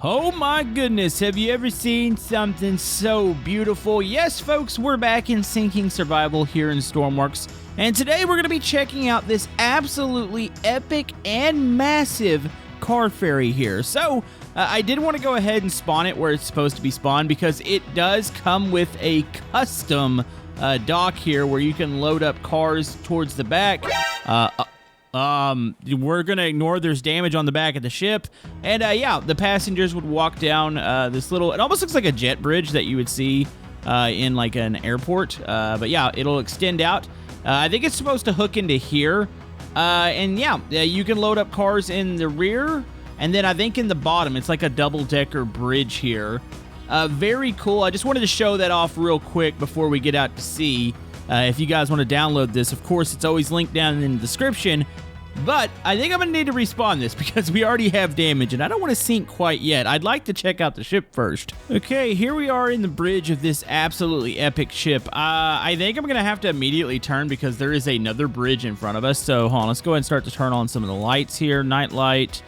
Oh my goodness, have you ever seen something so beautiful? Yes, folks, we're back in Sinking Survival here in Stormworks, and today we're going to be checking out this absolutely epic and massive car ferry here. So, I did want to go ahead and spawn it where it's supposed to be spawned because it does come with a custom dock here where you can load up cars towards the back. We're gonna ignore there's damage on the back of the ship, and yeah, the passengers would walk down this little, it almost looks like a jet bridge that you would see in like an airport, but yeah, it'll extend out. I think it's supposed to hook into here, and yeah, you can load up cars in the rear, and then I think in the bottom it's like a double-decker bridge here. Very cool. I just wanted to show that off real quick before we get out to sea. If you guys want to download this, of course, it's always linked down in the description. But I think I'm going to need to respawn this because we already have damage, and I don't want to sink quite yet. I'd like to check out the ship first. Okay, here we are in the bridge of this absolutely epic ship. I think I'm going to have to immediately turn because there is another bridge in front of us. So, hold on, let's go ahead and start to turn on some of the lights here. Night light.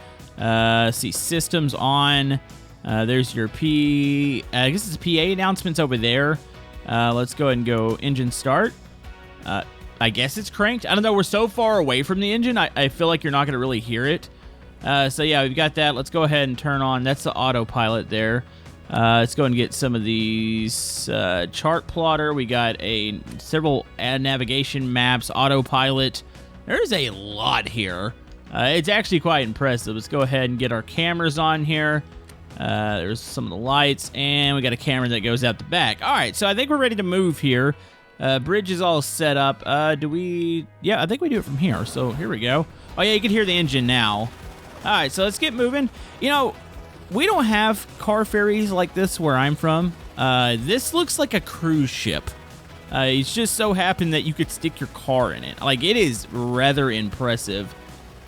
See, systems on. There's your I guess it's PA announcements over there. Let's go ahead and go engine start. I guess it's cranked. I don't know. We're so far away from the engine. I feel like you're not going to really hear it. So yeah, we've got that. Let's go ahead and turn on. That's the autopilot there. Let's go and get some of these chart plotter. We got several navigation maps, autopilot. There's a lot here. It's actually quite impressive. Let's go ahead and get our cameras on here. There's some of the lights, and we got a camera that goes out the back. All right, so I think we're ready to move here. Bridge is all set up. Yeah, I think we do it from here. So here we go. Oh yeah, you can hear the engine now. All right, so let's get moving. You know, we don't have car ferries like this where I'm from. This looks like a cruise ship. It's just so happened that you could stick your car in it. Like, it is rather impressive.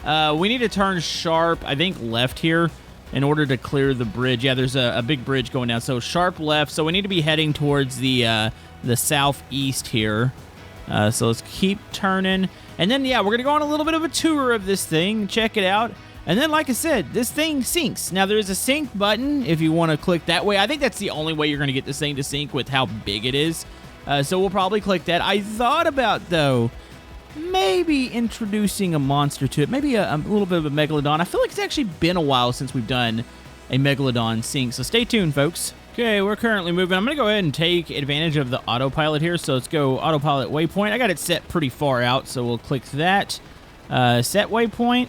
We need to turn sharp, I think, left here in order to clear the bridge. Yeah, there's a big bridge going down, so sharp left. So we need to be heading towards the southeast here. So let's keep turning. And then, yeah, we're going to go on a little bit of a tour of this thing, check it out. And then, like I said, this thing sinks. Now, there's a sink button if you want to click that way. I think that's the only way you're going to get this thing to sink with how big it is. So we'll probably click that. I thought about, though, maybe introducing a monster to it. Maybe a little bit of a megalodon. I feel like it's actually been a while since we've done a megalodon sink. So stay tuned, folks. Okay, we're currently moving. I'm going to go ahead and take advantage of the autopilot here. So let's go autopilot waypoint. I got it set pretty far out, so we'll click that. Set waypoint.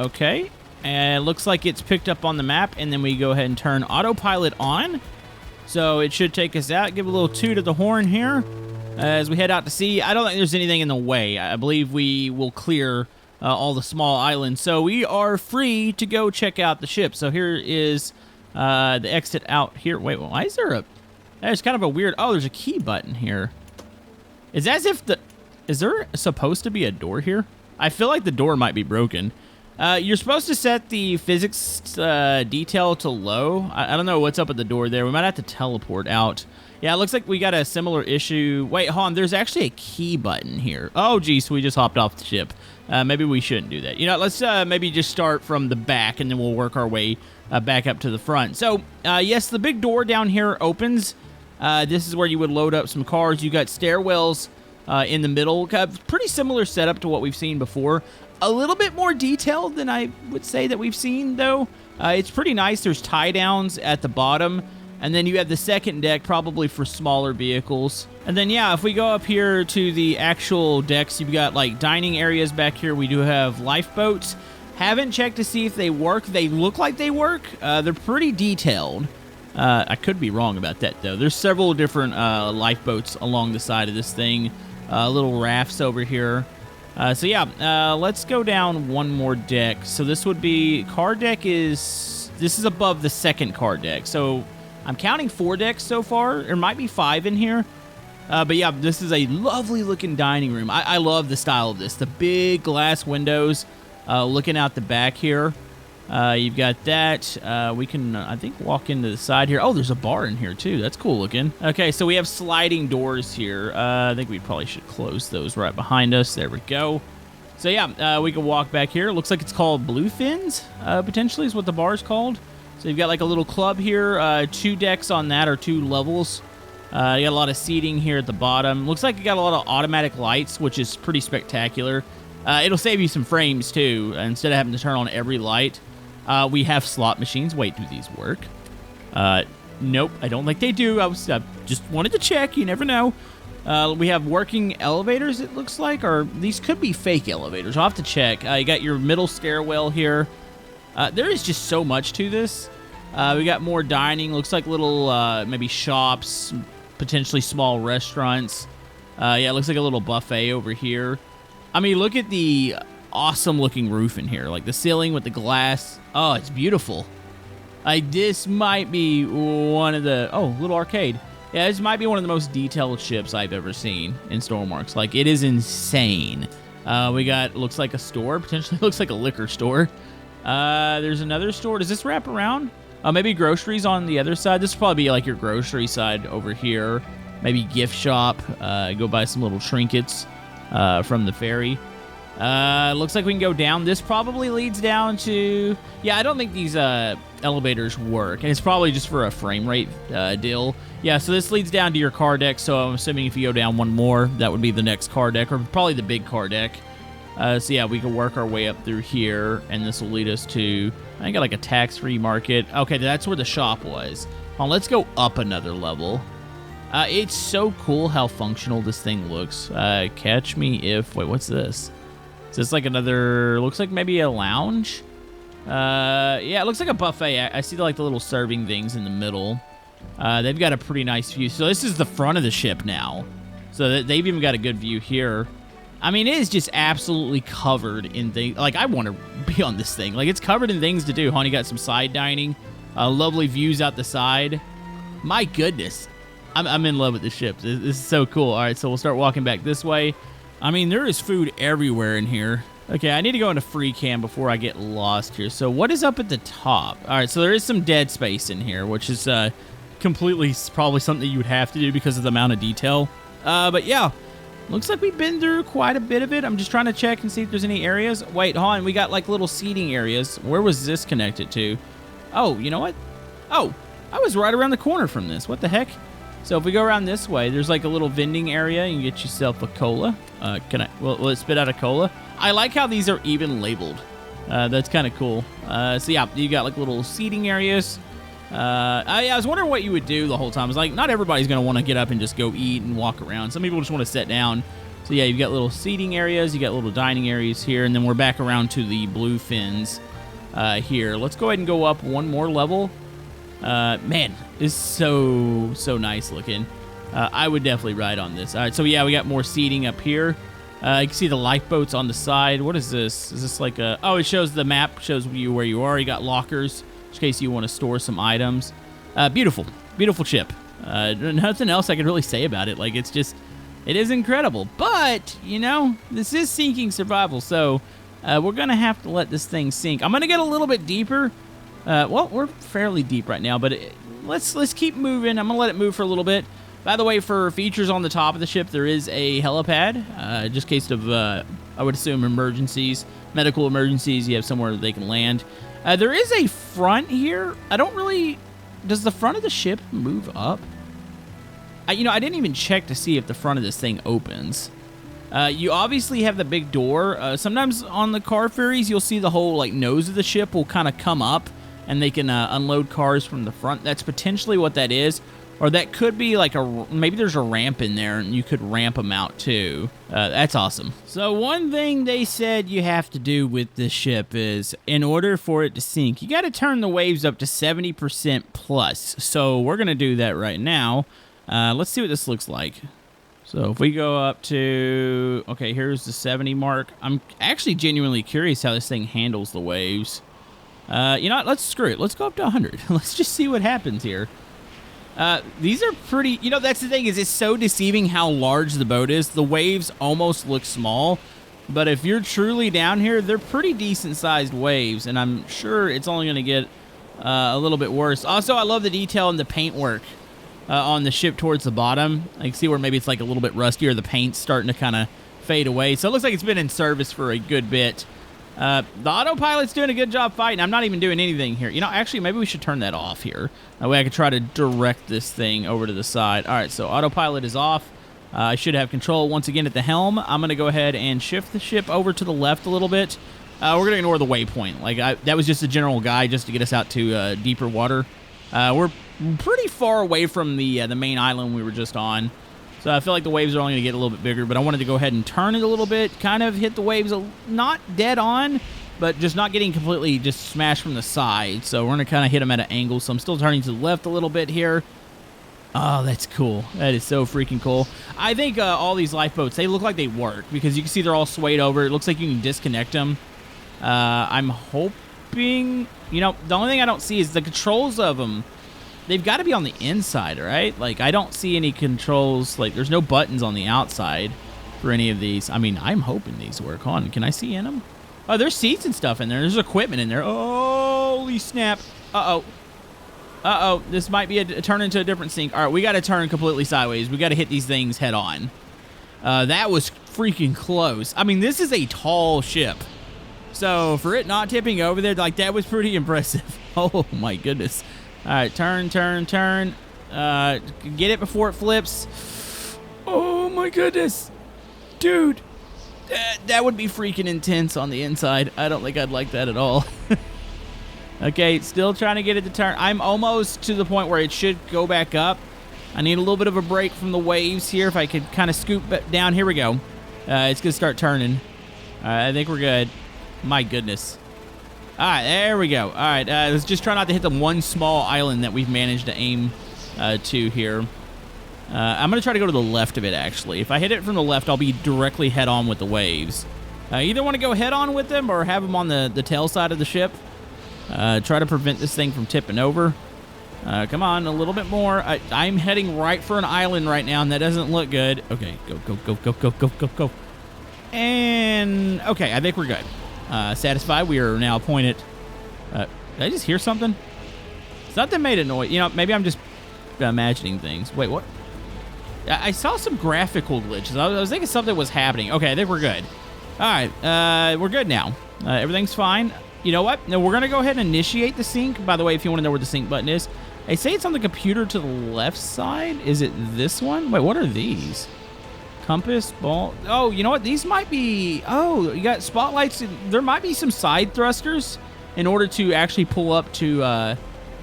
Okay. And it looks like it's picked up on the map. And then we go ahead and turn autopilot on. So it should take us out. Give a little toot of the horn here. As we head out to sea, I don't think there's anything in the way. I believe we will clear all the small islands. So we are free to go check out the ship. So here is the exit out here. Wait, why is there there's kind of a weird, oh, there's a key button here. It's as if is there supposed to be a door here? I feel like the door might be broken. You're supposed to set the physics detail to low. I don't know what's up at the door there. We might have to teleport out. Yeah, it looks like we got a similar issue. Wait, hold on. There's actually a key button here. Oh, geez, so we just hopped off the ship. Maybe we shouldn't do that. You know, let's maybe just start from the back, and then we'll work our way back up to the front. So, yes, the big door down here opens. This is where you would load up some cars. You got stairwells in the middle. Pretty similar setup to what we've seen before. A little bit more detailed than I would say that we've seen, though. It's pretty nice. There's tie-downs at the bottom. And then you have the second deck, probably for smaller vehicles. And then, yeah, if we go up here to the actual decks, you've got, like, dining areas back here. We do have lifeboats. Haven't checked to see if they work. They look like they work. They're pretty detailed. I could be wrong about that, though. There's several different lifeboats along the side of this thing. Little rafts over here. So, yeah, let's go down one more deck. So this would be... Car deck is... This is above the second car deck. So... I'm counting 4 decks so far. There might be 5 in here. But yeah, this is a lovely looking dining room. I love the style of this. The big glass windows looking out the back here. You've got that. We can, I think, walk into the side here. Oh, there's a bar in here too. That's cool looking. Okay, so we have sliding doors here. I think we probably should close those right behind us. There we go. So yeah, we can walk back here. Looks like it's called Bluefins, potentially is what the bar is called. So you've got like a little club here, 2 decks on that, or 2 levels. You got a lot of seating here at the bottom. Looks like you got a lot of automatic lights, which is pretty spectacular. It'll save you some frames too, instead of having to turn on every light. We have slot machines. Wait, do these work? Nope, I don't think they do. I just wanted to check. You never know. We have working elevators, it looks like, or these could be fake elevators. I'll have to check. You got your middle stairwell here. There is just so much to this. We got more dining. Looks like little maybe shops, potentially small restaurants. Yeah, it looks like a little buffet over here. I mean, look at the awesome-looking roof in here. Like the ceiling with the glass. Oh, it's beautiful. This might be one of the... Oh, little arcade. Yeah, this might be one of the most detailed ships I've ever seen in Stormworks. Like, it is insane. We got, looks like a store. Potentially looks like a liquor store. There's another store. Does this wrap around? Maybe groceries on the other side. This will probably be like your grocery side over here. Maybe gift shop. Go buy some little trinkets from the ferry. Looks like we can go down. This probably leads down to... Yeah, I don't think these elevators work. And it's probably just for a frame rate deal. Yeah, so this leads down to your car deck. So I'm assuming if you go down one more, that would be the next car deck. Or probably the big car deck. So yeah, we can work our way up through here. And this will lead us to... I got like a tax-free market. Okay, that's where the shop was. Let's go up another level. It's so cool how functional this thing looks. Catch me if... Wait, what's this? Is this like another... Looks like maybe a lounge? Yeah, it looks like a buffet. I see like the little serving things in the middle. They've got a pretty nice view. So this is the front of the ship now. So they've even got a good view here. I mean, it is just absolutely covered in things. Like, I want to be on this thing. Like, it's covered in things to do. Honey got some side dining. Lovely views out the side. My goodness. I'm in love with this ship. This is so cool. All right, so we'll start walking back this way. I mean, there is food everywhere in here. Okay, I need to go into free cam before I get lost here. So what is up at the top? All right, so there is some dead space in here, which is completely probably something you would have to do because of the amount of detail. But yeah, looks like we've been through quite a bit of it. I'm just trying to check and see if there's any areas. Wait, hold on. We got like little seating areas. Where was this connected to? Oh, you know what? Oh, I was right around the corner from this. What the heck? So if we go around this way, there's like a little vending area. You can get yourself a cola. Will it spit out a cola? I like how these are even labeled. That's kind of cool. So yeah, you got like little seating areas. I was wondering what you would do the whole time. It's like, not everybody's going to want to get up and just go eat and walk around. Some people just want to sit down. So yeah, you've got little seating areas. You got little dining areas here. And then we're back around to the blue fins here. Let's go ahead and go up one more level. Man, this is so nice looking. I would definitely ride on this. All right, so yeah, we got more seating up here. You can see the lifeboats on the side. What is this? Is this like a... Oh, it shows the map, shows you where you are. You got lockers in case you want to store some items. Beautiful ship. Nothing else I could really say about it. Like, it's just... It is incredible. But, you know, this is sinking survival, so we're going to have to let this thing sink. I'm going to get a little bit deeper. Well, we're fairly deep right now, but let's keep moving. I'm going to let it move for a little bit. By the way, for features on the top of the ship, there is a helipad, just in case of, I would assume, emergencies, medical emergencies. You have somewhere they can land. There is a front here. I don't really... Does the front of the ship move up? I didn't even check to see if the front of this thing opens. You obviously have the big door. Sometimes on the car ferries, you'll see the whole nose of the ship will kind of come up, and they can unload cars from the front. That's potentially what that is. Or that could be like maybe there's a ramp in there and you could ramp them out too. That's awesome. So one thing they said you have to do with this ship is in order for it to sink, you got to turn the waves up to 70% plus. So we're going to do that right now. Let's see what this looks like. So if we go up to, okay, here's the 70 mark. I'm actually genuinely curious how this thing handles the waves. You know what? Let's screw it. Let's go up to 100. Let's just see what happens here. These are pretty, that's the thing, is it's so deceiving how large the boat is. The waves almost look small, but if you're truly down here, they're pretty decent sized waves, and I'm sure it's only going to get a little bit worse. Also, I love the detail in the paintwork on the ship towards the bottom. I can see where maybe it's like a little bit rustier. The paint's starting to kind of fade away, so it looks like it's been in service for a good bit. The autopilot's doing a good job fighting. I'm not even doing anything here. You know, actually, maybe we should turn that off here. That way I can try to direct this thing over to the side. All right, so autopilot is off. I should have control once again at the helm. I'm going to go ahead and shift the ship over to the left a little bit. We're going to ignore the waypoint. That was just a general guide just to get us out to deeper water. We're pretty far away from the main island we were just on. So I feel like the waves are only going to get a little bit bigger, but I wanted to go ahead and turn it a little bit, kind of hit the waves, not dead on, but just not getting completely just smashed from the side. So we're going to kind of hit them at an angle. So I'm still turning to the left a little bit here. Oh, that's cool. That is so freaking cool. I think all these lifeboats, they look like they work because you can see they're all swayed over. It looks like you can disconnect them. I'm hoping, you know, the only thing I don't see is the controls of them. They've got to be on the inside, right? Like, I don't see any controls. Like, there's no buttons on the outside for any of these. I mean, I'm hoping these work. Hold on. Can I see in them? Oh, there's seats and stuff in there. There's equipment in there. Holy snap. Uh-oh. Uh-oh, this might be a turn into a different sink. All right, we got to turn completely sideways. We got to hit these things head on. That was freaking close. I mean, this is a tall ship. So for it not tipping over there, like, that was pretty impressive. Oh, my goodness. All right, turn, turn, turn. Get it before it flips. Oh, my goodness. Dude, that would be freaking intense on the inside. I don't think I'd like that at all. Okay, still trying to get it to turn. I'm almost to the point where it should go back up. I need a little bit of a break from the waves here. If I could kind of scoop down. Here we go. It's going to start turning. All right, I think we're good. My goodness. All right, there we go. All right, let's just try not to hit the one small island that we've managed to aim to here. I'm going to try to go to the left of it, actually. If I hit it from the left, I'll be directly head-on with the waves. Either want to go head-on with them or have them on the tail side of the ship. Try to prevent this thing from tipping over. Come on, a little bit more. I'm heading right for an island right now, and that doesn't look good. Okay, go, go, go, go, go, go, go, go. And, okay, I think we're good. Satisfied. We are now pointed. Did I just hear something? Something made a noise. You know, maybe I'm just imagining things. Wait, what? I saw some graphical glitches. I was thinking something was happening. Okay, I think we're good. All right, we're good now. Everything's fine. You know what? Now we're going to go ahead and initiate the sync. By the way, if you want to know where the sync button is, they say it's on the computer to the left side. Is it this one? Wait, what are these? Compass, ball. Oh, you know what? These might be... Oh, you got spotlights. There might be some side thrusters in order to actually pull up to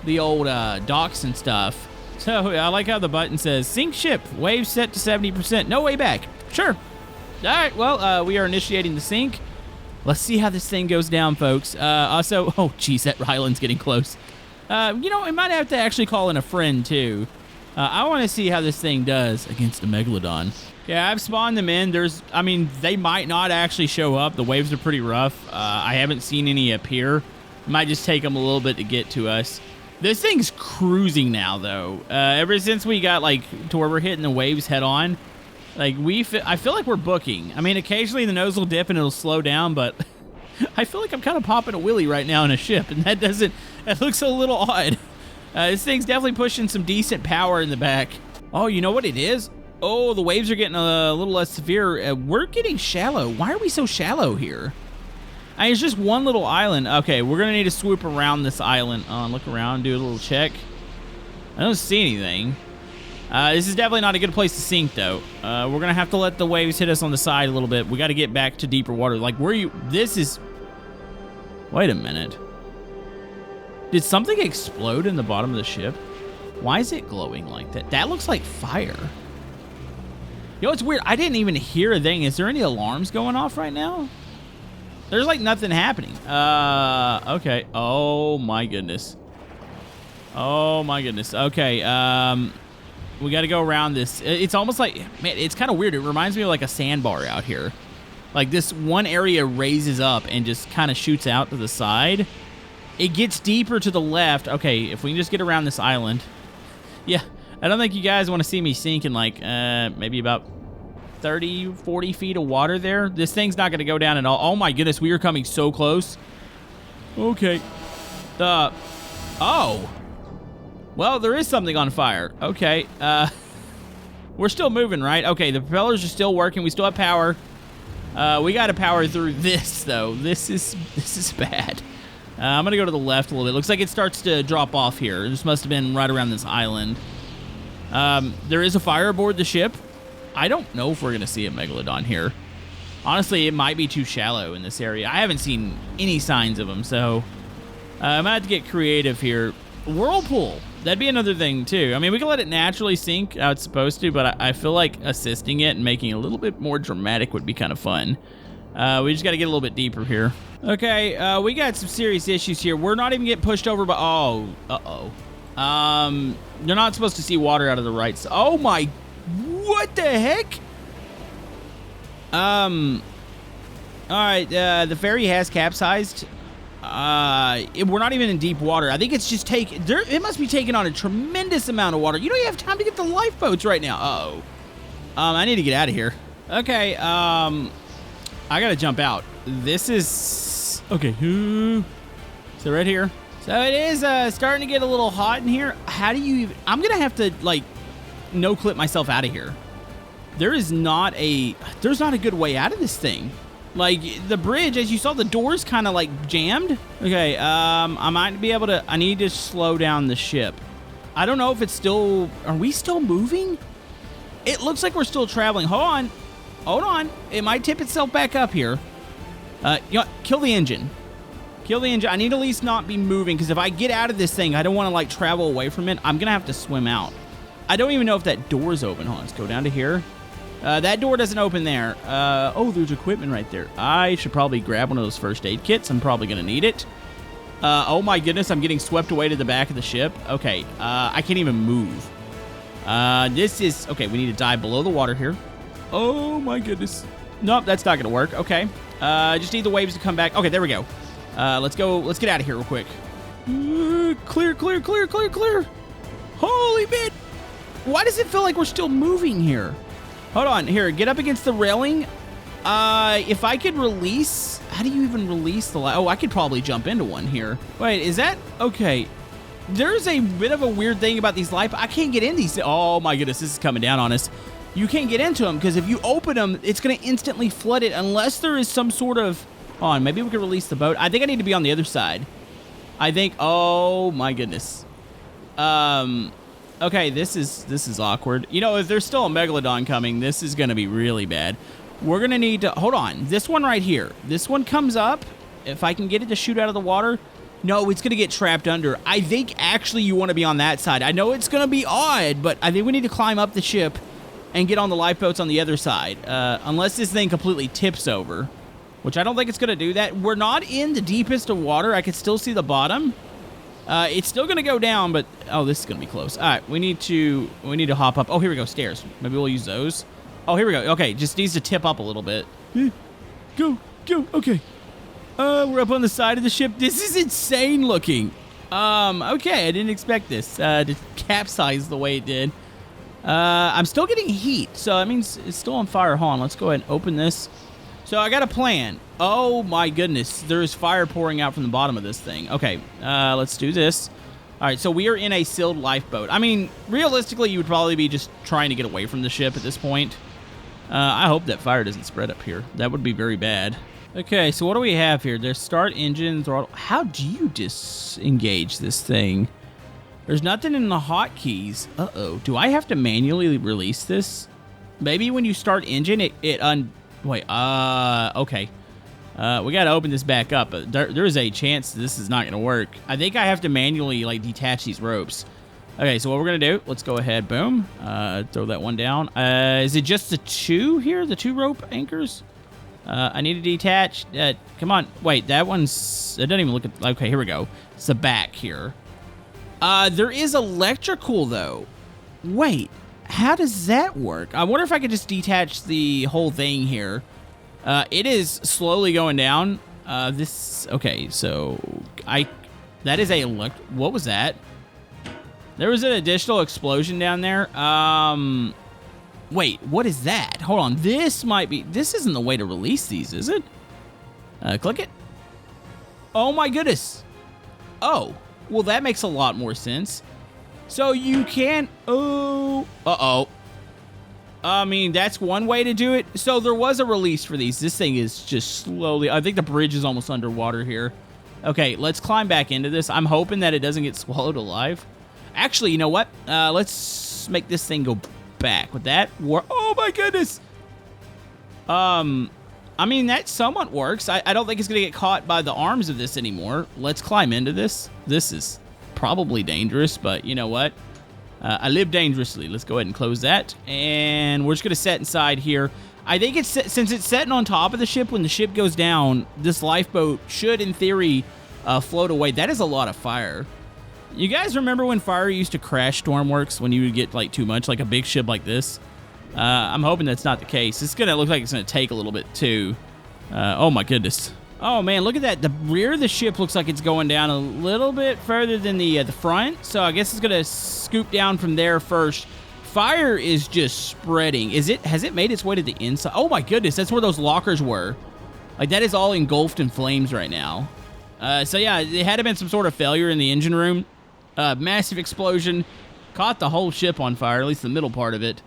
the old docks and stuff. So I like how the button says, Sink ship, wave set to 70%. No way back. Sure. All right, well, we are initiating the sync. Let's see how this thing goes down, folks. Also, oh, geez, that island's getting close. You know, I might have to actually call in a friend, too. I want to see how this thing does against a Megalodon. Yeah, I've spawned them in. I mean, they might not actually show up. The waves are pretty rough. I haven't seen any appear. It might just take them a little bit to get to us. This thing's cruising now, though. Ever since we got, like, to where we're hitting the waves head on, like, I feel like we're booking. I mean, occasionally the nose will dip and it'll slow down, but I feel like I'm kind of popping a wheelie right now in a ship, and that looks a little odd. This thing's definitely pushing some decent power in the back. Oh, you know what it is? Oh, the waves are getting a little less severe. We're getting shallow. Why are we so shallow here? It's just one little island. Okay, we're going to need to swoop around this island. Look around, do a little check. I don't see anything. This is definitely not a good place to sink, though. We're going to have to let the waves hit us on the side a little bit. We got to get back to deeper water. Like, this is... Wait a minute. Did something explode in the bottom of the ship? Why is it glowing like that? That looks like fire. You know, it's weird. I didn't even hear a thing. Is there any alarms going off right now? There's, like, nothing happening. Okay. Oh, my goodness. Oh, my goodness. Okay, we got to go around this. It's almost like, man, it's kind of weird. It reminds me of like a sandbar out here. Like this one area raises up and just kind of shoots out to the side. It gets deeper to the left. Okay, if we can just get around this island. Yeah, I don't think you guys want to see me sink in like maybe about 30, 40 feet of water there. This thing's not going to go down at all. Oh my goodness, we are coming so close. Okay. Oh. Well, there is something on fire. Okay, we're still moving, right? Okay, the propellers are still working. We still have power. We got to power through this, though. This is bad. I'm going to go to the left a little bit. Looks like it starts to drop off here. This must have been right around this island. There is a fire aboard the ship. I don't know if we're going to see a megalodon here. Honestly, it might be too shallow in this area. I haven't seen any signs of them, so I might have to get creative here. Whirlpool. That'd be another thing, too. I mean, we can let it naturally sink how it's supposed to, but I feel like assisting it and making it a little bit more dramatic would be kind of fun. We just got to get a little bit deeper here. Okay, we got some serious issues here. We're not even getting pushed over by... Oh, uh-oh. You're not supposed to see water out of the right side. Oh, my... What the heck? All right, the ferry has capsized. We're not even in deep water. I think it's just it must be taking on a tremendous amount of water. You don't even have time to get the lifeboats right now. Uh-oh. I need to get out of here. Okay, I gotta jump out. This is... Okay. So right here. So it is starting to get a little hot in here. How do you even... I'm gonna have to, like, no-clip myself out of here. There's not a good way out of this thing. Like, the bridge, as you saw, the door's kind of, like, jammed. Okay, I might be able to... I need to slow down the ship. I don't know if it's still... Are we still moving? It looks like we're still traveling. Hold on. Hold on. It might tip itself back up here. You know what? Kill the engine. Kill the engine. I need to at least not be moving, because if I get out of this thing, I don't want to, like, travel away from it. I'm going to have to swim out. I don't even know if that door's open. Hold on. Let's go down to here. That door doesn't open there. Oh, there's equipment right there. I should probably grab one of those first aid kits. I'm probably going to need it. Oh my goodness, I'm getting swept away to the back of the ship. Okay, I can't even move. This is... Okay, we need to dive below the water here. Oh my goodness. Nope, that's not going to work. Okay. Just need the waves to come back. Okay, there we go. Let's go. Let's get out of here real quick. Clear, clear, clear, clear, clear. Holy bit. Why does it feel like we're still moving here? Hold on. Here, get up against the railing. If I could release... How do you even release the... Oh, I could probably jump into one here. Wait, is that... Okay. There's a bit of a weird thing about these life... I can't get in these... Oh, my goodness. This is coming down on us. You can't get into them, because if you open them, it's going to instantly flood it, unless there is some sort of... Hold on. Maybe we can release the boat. I think I need to be on the other side. I think... Oh, my goodness. Okay, this is awkward. You know, if there's still a megalodon coming, this is going to be really bad. We're going to need to... Hold on. This one right here. This one comes up. If I can get it to shoot out of the water. No, it's going to get trapped under. I think actually you want to be on that side. I know it's going to be odd, but I think we need to climb up the ship and get on the lifeboats on the other side. Unless this thing completely tips over, which I don't think it's going to do that. We're not in the deepest of water. I can still see the bottom. It's still going to go down, but... Oh, this is going to be close. All right, we need to hop up. Oh, here we go, stairs. Maybe we'll use those. Oh, here we go. Okay, just needs to tip up a little bit. Go. Okay. We're up on the side of the ship. This is insane looking. Okay, I didn't expect this to capsize the way it did. I'm still getting heat, so that means it's still on fire. Hold on, let's go ahead and open this. So I got a plan. Oh my goodness, there's fire pouring out from the bottom of this thing. Okay, let's do this. All right, so we are in a sealed lifeboat. I mean, realistically, you would probably be just trying to get away from the ship at this point. I hope that fire doesn't spread up here. That would be very bad. Okay, so what do we have here? There's start engine, throttle. How do you disengage this thing? There's nothing in the hotkeys. Uh-oh. Do I have to manually release this? Maybe when you start engine, Wait, okay. We got to open this back up. There is a chance this is not going to work. I think I have to manually, like, detach these ropes. Okay, so what we're going to do, let's go ahead, boom. Throw that one down. Is it just the two here? The two rope anchors? I need to detach. Come on. Wait, that one's... It doesn't even look at... Okay, here we go. It's the back here. There is electrical, though. Wait, how does that work? I wonder if I could just detach the whole thing here. It is slowly going down. Okay, so... That is a... What was that? There was an additional explosion down there. Wait, what is that? Hold on. This might be... This isn't the way to release these, is it? Click it. Oh, my goodness. Oh. Well, that makes a lot more sense. So you can... Oh. Uh-oh. I mean, that's one way to do it. So there was a release for these. This thing is just slowly... I think the bridge is almost underwater here. Okay, let's climb back into this. I'm hoping that it doesn't get swallowed alive. Actually, you know what? Let's make this thing go back with that. Oh, my goodness. I mean, that somewhat works. I don't think it's going to get caught by the arms of this anymore. Let's climb into this. This is probably dangerous, but you know what? I live dangerously. Let's go ahead and close that. And we're just going to set inside here. I think it's since it's setting on top of the ship, when the ship goes down, this lifeboat should, in theory, float away. That is a lot of fire. You guys remember when fire used to crash Stormworks when you would get like too much, like a big ship like this? I'm hoping that's not the case. It's going to look like it's going to take a little bit, too. Oh, my goodness. Oh, man, look at that. The rear of the ship looks like it's going down a little bit further than the front. So I guess it's going to scoop down from there first. Fire is just spreading. Has it made its way to the inside? Oh, my goodness. That's where those lockers were. Like, that is all engulfed in flames right now. So, yeah, it had to have been some sort of failure in the engine room. Massive explosion. Caught the whole ship on fire, at least the middle part of it.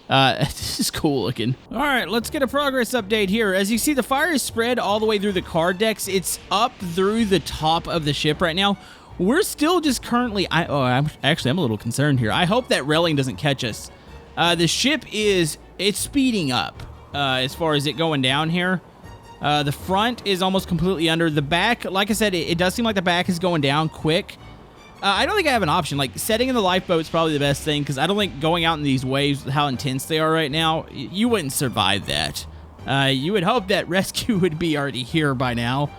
This is cool looking. All right, let's get a progress update here. As you see, the fire is spread all the way through the car decks. It's up through the top of the ship right now. We're still just currently... I'm a little concerned here. I hope that railing doesn't catch us. The ship it's speeding up as far as it going down here. The front is almost completely under. The back, like I said, it does seem like the back is going down quick. I don't think I have an option. Like, setting in the lifeboat is probably the best thing, because I don't think going out in these waves, how intense they are right now, you wouldn't survive that. You would hope that rescue would be already here by now.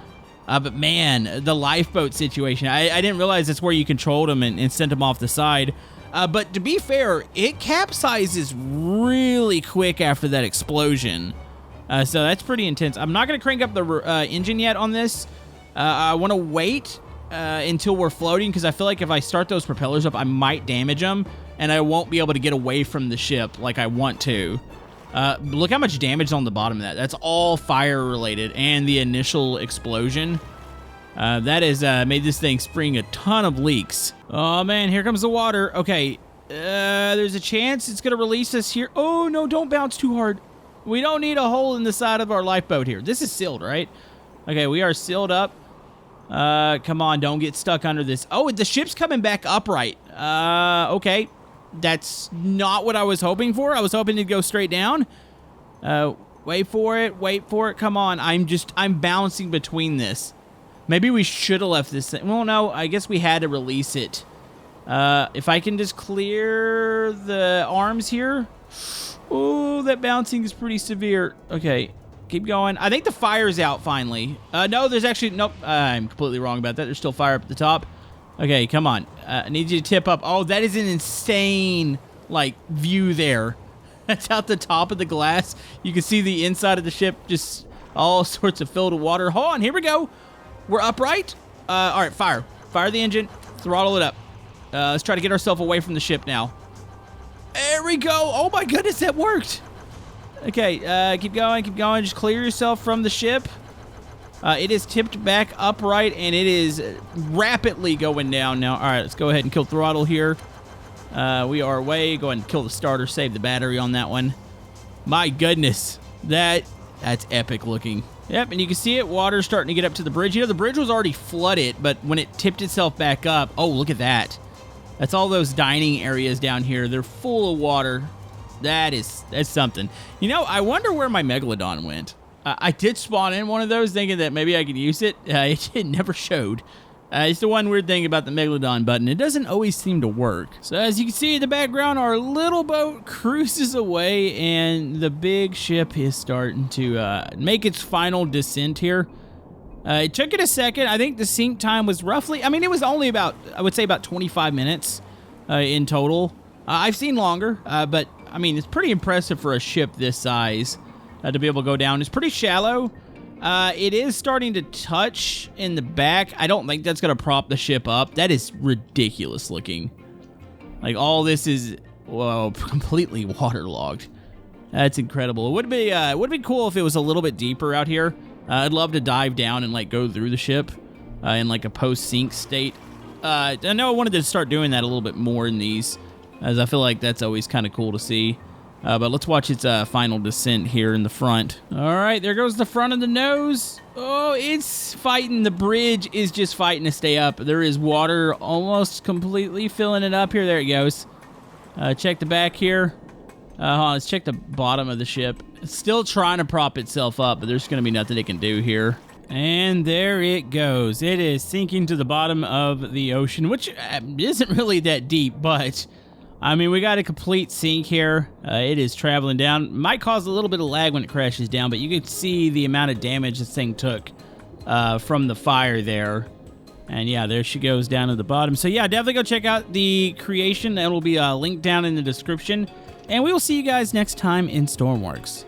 But man, the lifeboat situation, I didn't realize that's where you controlled them and sent them off the side. But to be fair, it capsizes really quick after that explosion. So that's pretty intense. I'm not going to crank up the engine yet on this. I want to wait until we're floating, because I feel like if I start those propellers up, I might damage them, and I won't be able to get away from the ship like I want to. Look how much damage is on the bottom of that. That's all fire related, and the initial explosion. That has made this thing spring a ton of leaks. Oh man, here comes the water. Okay, there's a chance it's going to release us here. Oh no, don't bounce too hard. We don't need a hole in the side of our lifeboat here. This is sealed, right? Okay, we are sealed up. Come on, don't get stuck under this. Oh, the ship's coming back upright. Okay. That's not what I was hoping for. I was hoping to go straight down. Wait for it. Come on. I'm bouncing between this. Maybe we should have left this thing. Well, no, I guess we had to release it. If I can just clear the arms here. Oh, that bouncing is pretty severe. Okay. Keep going. I think the fire's out finally. No, there's actually... Nope. I'm completely wrong about that. There's still fire up at the top. Okay, come on. I need you to tip up. Oh, that is an insane, like, view there. That's out the top of the glass. You can see the inside of the ship, just all sorts of filled with water. Hold on. Here we go. We're upright. All right, fire. Fire the engine. Throttle it up. Let's try to get ourselves away from the ship now. There we go. Oh, my goodness, that worked. Okay, keep going. Just clear yourself from the ship. It is tipped back upright, and it is rapidly going down now. All right, let's go ahead and kill throttle here. We are away. Go ahead and kill the starter. Save the battery on that one. My goodness. That's epic looking. Yep, and you can see it. Water's starting to get up to the bridge. You know, the bridge was already flooded, but when it tipped itself back up... Oh, look at that. That's all those dining areas down here. They're full of water. That's something. You know, I wonder where my Megalodon went. I did spawn in one of those thinking that maybe I could use it. It never showed. It's the one weird thing about the Megalodon button. It doesn't always seem to work. So as you can see in the background, our little boat cruises away, and the big ship is starting to make its final descent here. It took it a second. I think the sink time was roughly... I mean, it was only about, I would say about 25 minutes in total. I've seen longer, but... I mean, it's pretty impressive for a ship this size to be able to go down. It's pretty shallow. It is starting to touch in the back. I don't think that's going to prop the ship up. That is ridiculous looking. Like, all this is, well, completely waterlogged. That's incredible. It would be cool if it was a little bit deeper out here. I'd love to dive down and, like, go through the ship in, like, a post-sink state. I know I wanted to start doing that a little bit more in these, as I feel like that's always kind of cool to see. But let's watch its final descent here in the front. All right, there goes the front of the nose. Oh, it's fighting. The bridge is just fighting to stay up. There is water almost completely filling it up here. There it goes. Check the back here. Hold on, let's check the bottom of the ship. It's still trying to prop itself up, but there's going to be nothing it can do here. And there it goes. It is sinking to the bottom of the ocean, which isn't really that deep, but I mean, we got a complete sink here. It is traveling down. Might cause a little bit of lag when it crashes down, but you can see the amount of damage this thing took from the fire there. And yeah, there she goes down to the bottom. So yeah, definitely go check out the creation. That will be linked down in the description. And we will see you guys next time in Stormworks.